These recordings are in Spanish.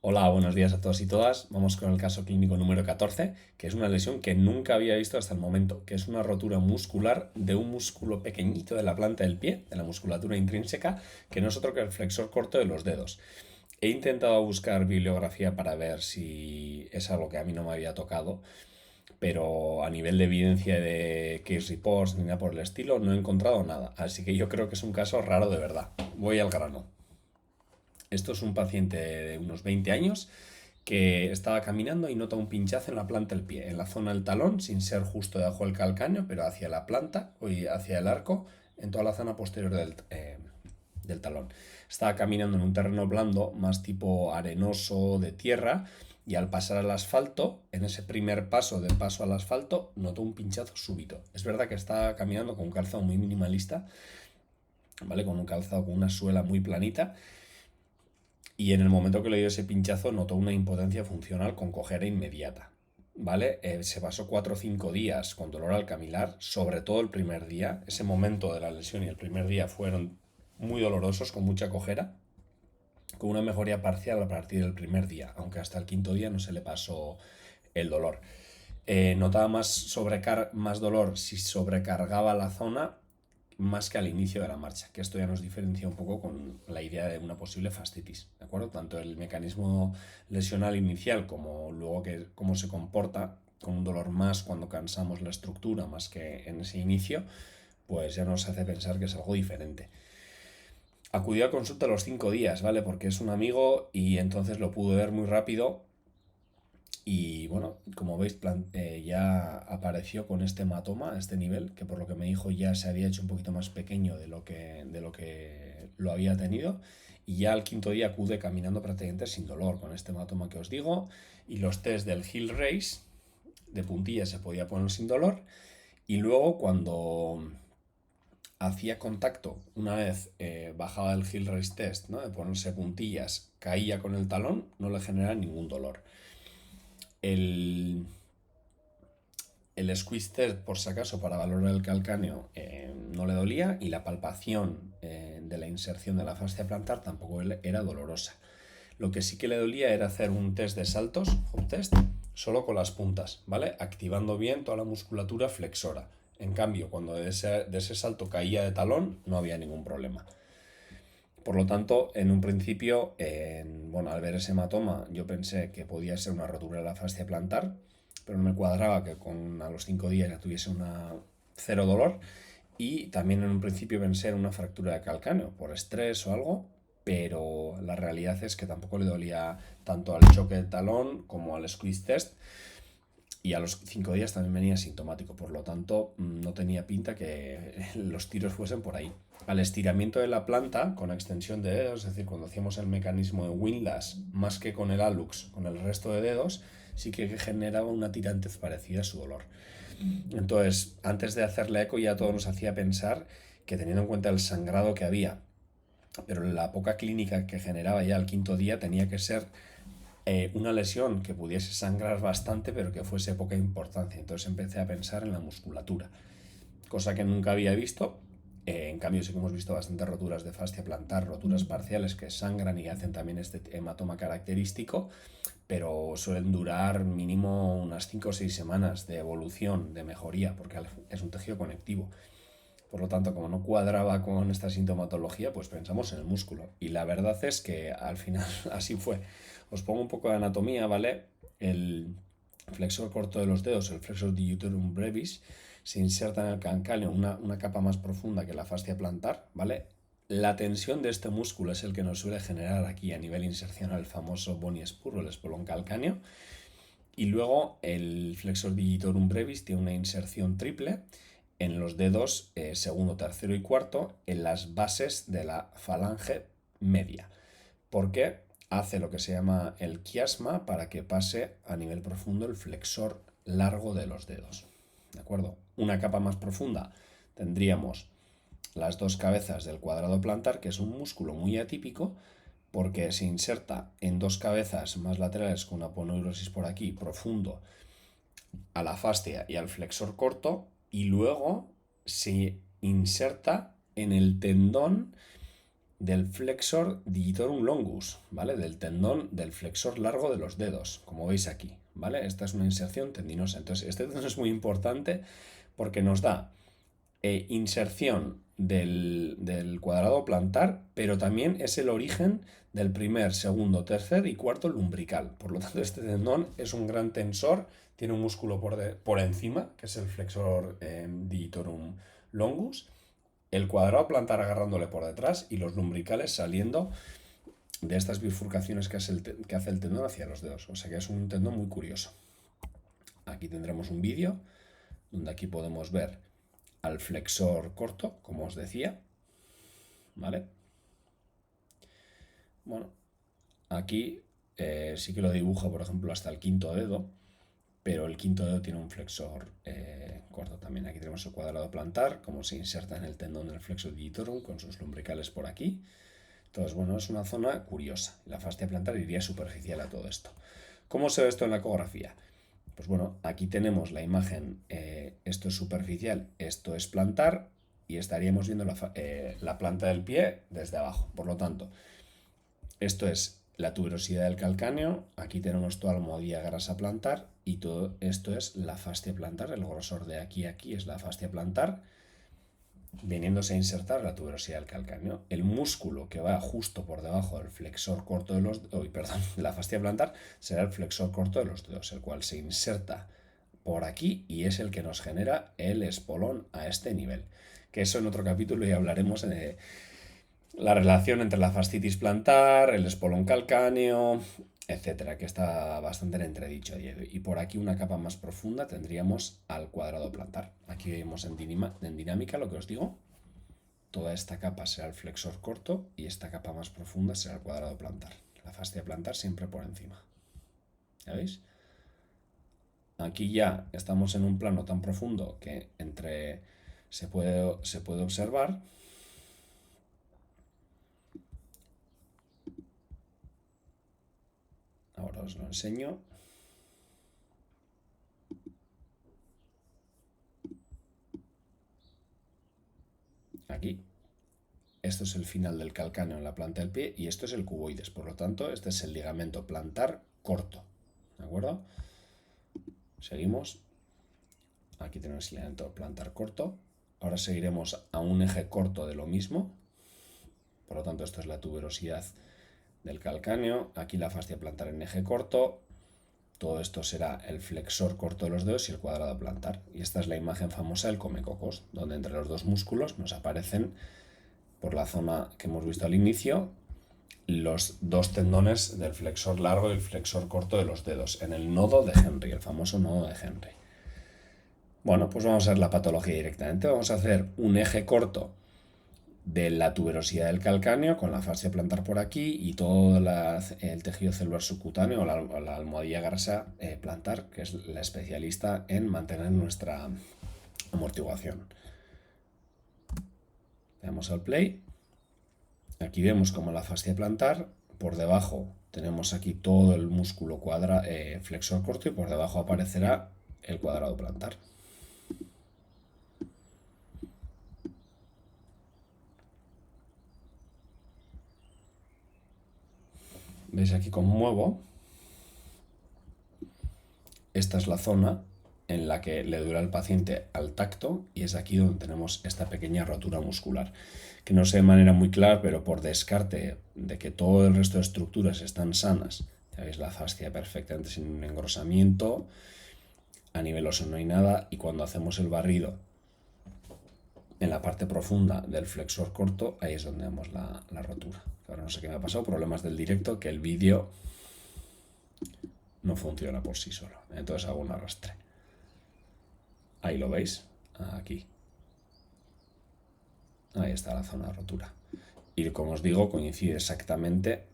Hola, buenos días a todos y todas. Vamos con el caso clínico número 14, que es una lesión que nunca había visto hasta el momento, que es una rotura muscular de un músculo pequeñito de la planta del pie, de la musculatura intrínseca, que no es otro que el flexor corto de los dedos. He intentado buscar bibliografía para ver si es algo que a mí no me había tocado, pero a nivel de evidencia de case reports ni nada por el estilo no he encontrado nada, así que yo creo que es un caso raro de verdad. Voy al grano. Esto es un paciente de unos 20 años que estaba caminando y nota un pinchazo en la planta del pie, en la zona del talón, sin ser justo debajo del calcáneo, pero hacia la planta y hacia el arco, en toda la zona posterior del talón. Estaba caminando en un terreno blando, más tipo arenoso, de tierra, y al pasar al asfalto, en ese primer paso del paso al asfalto, notó un pinchazo súbito. Es verdad que estaba caminando con un calzado muy minimalista, ¿vale? Con un calzado con una suela muy planita, y en el momento que le dio ese pinchazo notó una impotencia funcional con cojera inmediata. ¿Vale? Se pasó 4 o 5 días con dolor al caminar, sobre todo el primer día. Ese momento de la lesión y el primer día fueron muy dolorosos, con mucha cojera, con una mejoría parcial a partir del primer día, aunque hasta el quinto día no se le pasó el dolor. Notaba más dolor si sobrecargaba la zona más que al inicio de la marcha, que esto ya nos diferencia un poco con la idea de una posible fascitis, ¿de acuerdo? Tanto el mecanismo lesional inicial como luego cómo se comporta con un dolor más cuando cansamos la estructura más que en ese inicio, pues ya nos hace pensar que es algo diferente. Acudió a consulta a los 5 días, ¿vale? Porque es un amigo y entonces lo pudo ver muy rápido y bueno, como veis, ya apareció con este hematoma a este nivel, que por lo que me dijo ya se había hecho un poquito más pequeño de lo que lo había tenido. Y ya al quinto día acude caminando prácticamente sin dolor, con este hematoma que os digo. Y los test del heel raise de puntillas se podía poner sin dolor. Y luego cuando hacía contacto, una vez bajaba el heel raise test, ¿no? De ponerse puntillas, caía con el talón, no le generaba ningún dolor. El, el squeeze test, por si acaso, para valorar el calcáneo, no le dolía, y la palpación de la inserción de la fascia plantar tampoco era dolorosa. Lo que sí que le dolía era hacer un test de saltos, hop test, solo con las puntas, ¿vale? Activando bien toda la musculatura flexora. En cambio, cuando de ese salto caía de talón, no había ningún problema. Por lo tanto, en un principio, bueno, al ver ese hematoma, yo pensé que podía ser una rotura de la fascia plantar, pero no me cuadraba que a los 5 días ya tuviese cero dolor. Y también en un principio pensé en una fractura de calcáneo por estrés o algo, pero la realidad es que tampoco le dolía tanto al choque de talón como al squeeze test, y a los 5 días también venía sintomático, por lo tanto no tenía pinta que los tiros fuesen por ahí. Al estiramiento de la planta con extensión de dedos, es decir, cuando hacíamos el mecanismo de windlass, más que con el hallux, con el resto de dedos, sí que generaba una tirantez parecida a su dolor. Entonces, antes de hacerle eco ya todo nos hacía pensar que, teniendo en cuenta el sangrado que había, pero la poca clínica que generaba ya al quinto día, tenía que ser una lesión que pudiese sangrar bastante, pero que fuese poca importancia. Entonces empecé a pensar en la musculatura, cosa que nunca había visto. En cambio, sí que hemos visto bastantes roturas de fascia plantar, roturas parciales que sangran y hacen también este hematoma característico, pero suelen durar mínimo unas 5 o 6 semanas de evolución, de mejoría, porque es un tejido conectivo. Por lo tanto, como no cuadraba con esta sintomatología, pues pensamos en el músculo. Y la verdad es que al final así fue. Os pongo un poco de anatomía, ¿vale? El flexor corto de los dedos, el flexor digitorum brevis, se inserta en el calcáneo una capa más profunda que la fascia plantar, ¿vale? La tensión de este músculo es el que nos suele generar aquí a nivel insercional el famoso bony spur o el espolón calcáneo. Y luego el flexor digitorum brevis tiene una inserción triple en los dedos segundo, tercero y cuarto, en las bases de la falange media, porque hace lo que se llama el quiasma para que pase a nivel profundo el flexor largo de los dedos. ¿De acuerdo? Una capa más profunda tendríamos las dos cabezas del cuadrado plantar, que es un músculo muy atípico porque se inserta en dos cabezas más laterales con una aponeurosis por aquí profundo a la fascia y al flexor corto, y luego se inserta en el tendón del flexor digitorum longus, ¿vale? Del tendón del flexor largo de los dedos, como veis aquí, ¿vale? Esta es una inserción tendinosa. Entonces, este tendón es muy importante porque nos da inserción del cuadrado plantar, pero también es el origen del primer, segundo, tercer y cuarto lumbrical. Por lo tanto, este tendón es un gran tensor, tiene un músculo por encima, que es el flexor digitorum longus, el cuadrado plantar agarrándole por detrás y los lumbricales saliendo de estas bifurcaciones que hace el tendón hacia los dedos. O sea que es un tendón muy curioso. Aquí tendremos un vídeo donde aquí podemos ver al flexor corto, como os decía, ¿vale? Bueno, aquí sí que lo dibujo, por ejemplo, hasta el quinto dedo, pero el quinto dedo tiene un flexor corto también. Aquí tenemos el cuadrado plantar, como se inserta en el tendón del flexor digitorum con sus lumbricales por aquí. Entonces, bueno, es una zona curiosa. La fascia plantar iría superficial a todo esto. ¿Cómo se ve esto en la ecografía? Pues bueno, aquí tenemos la imagen, esto es superficial, esto es plantar, y estaríamos viendo la planta del pie desde abajo. Por lo tanto, esto es la tuberosidad del calcáneo, aquí tenemos toda la almohadilla grasa plantar y todo esto es la fascia plantar, el grosor de aquí a aquí es la fascia plantar, viniéndose a insertar la tuberosidad del calcáneo. El músculo que va justo por debajo del flexor corto de de la fascia plantar será el flexor corto de los dedos, el cual se inserta por aquí y es el que nos genera el espolón a este nivel. Que eso en otro capítulo ya hablaremos de la relación entre la fascitis plantar, el espolón calcáneo, etcétera, que está bastante en entredicho. Y por aquí una capa más profunda tendríamos al cuadrado plantar. Aquí vemos en dinámica lo que os digo. Toda esta capa será el flexor corto y esta capa más profunda será el cuadrado plantar. La fascia plantar siempre por encima. ¿Ya veis? Aquí ya estamos en un plano tan profundo que se puede observar. Ahora os lo enseño. Aquí. Esto es el final del calcáneo en la planta del pie y esto es el cuboides. Por lo tanto, este es el ligamento plantar corto. ¿De acuerdo? Seguimos. Aquí tenemos el ligamento plantar corto. Ahora seguiremos a un eje corto de lo mismo. Por lo tanto, esto es la tuberosidad del calcáneo. Aquí la fascia plantar en eje corto. Todo esto será el flexor corto de los dedos y el cuadrado plantar. Y esta es la imagen famosa del comecocos, donde entre los dos músculos nos aparecen, por la zona que hemos visto al inicio, los dos tendones del flexor largo y el flexor corto de los dedos, en el nodo de Henry, el famoso nodo de Henry. Bueno, pues vamos a ver la patología directamente. Vamos a hacer un eje corto de la tuberosidad del calcáneo con la fascia plantar por aquí y todo el tejido celular subcutáneo o la almohadilla grasa plantar, que es la especialista en mantener nuestra amortiguación. Le damos al play. Aquí vemos como la fascia plantar, por debajo tenemos aquí todo el músculo flexor corto y por debajo aparecerá el cuadrado plantar. ¿Veis aquí cómo muevo? Esta es la zona en la que le duele al paciente al tacto y es aquí donde tenemos esta pequeña rotura muscular, que no sé de manera muy clara, pero por descarte de que todo el resto de estructuras están sanas, ya veis la fascia perfectamente sin un engrosamiento, a nivel óseo no hay nada, y cuando hacemos el barrido en la parte profunda del flexor corto, ahí es donde vemos la rotura. Ahora no sé qué me ha pasado, problemas del directo, que el vídeo no funciona por sí solo. Entonces hago un arrastre. Ahí lo veis, aquí. Ahí está la zona de rotura. Y como os digo, coincide exactamente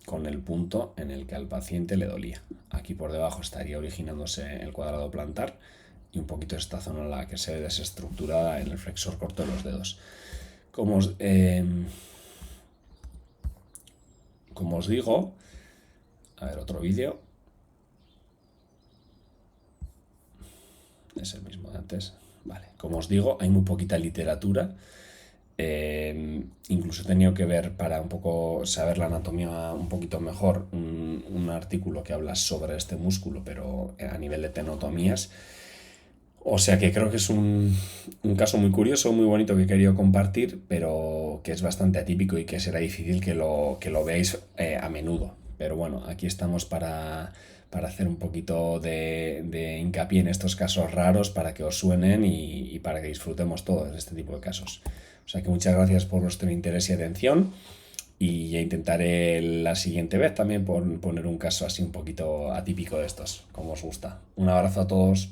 con el punto en el que al paciente le dolía. Aquí por debajo estaría originándose el cuadrado plantar y un poquito esta zona en la que se ve desestructurada en el flexor corto de los dedos. Como os digo, a ver, otro vídeo. Es el mismo de antes. Vale. Como os digo, hay muy poquita literatura Incluso he tenido que ver, para un poco saber la anatomía un poquito mejor, un artículo que habla sobre este músculo, pero a nivel de tenotomías. O sea que creo que es un caso muy curioso, muy bonito, que he querido compartir, pero que es bastante atípico y que será difícil que lo veáis a menudo. Pero bueno, aquí estamos para hacer un poquito de hincapié en estos casos raros, para que os suenen y para que disfrutemos todos de este tipo de casos. O sea que muchas gracias por vuestro interés y atención, y ya intentaré la siguiente vez también poner un caso así un poquito atípico de estos, como os gusta. Un abrazo a todos.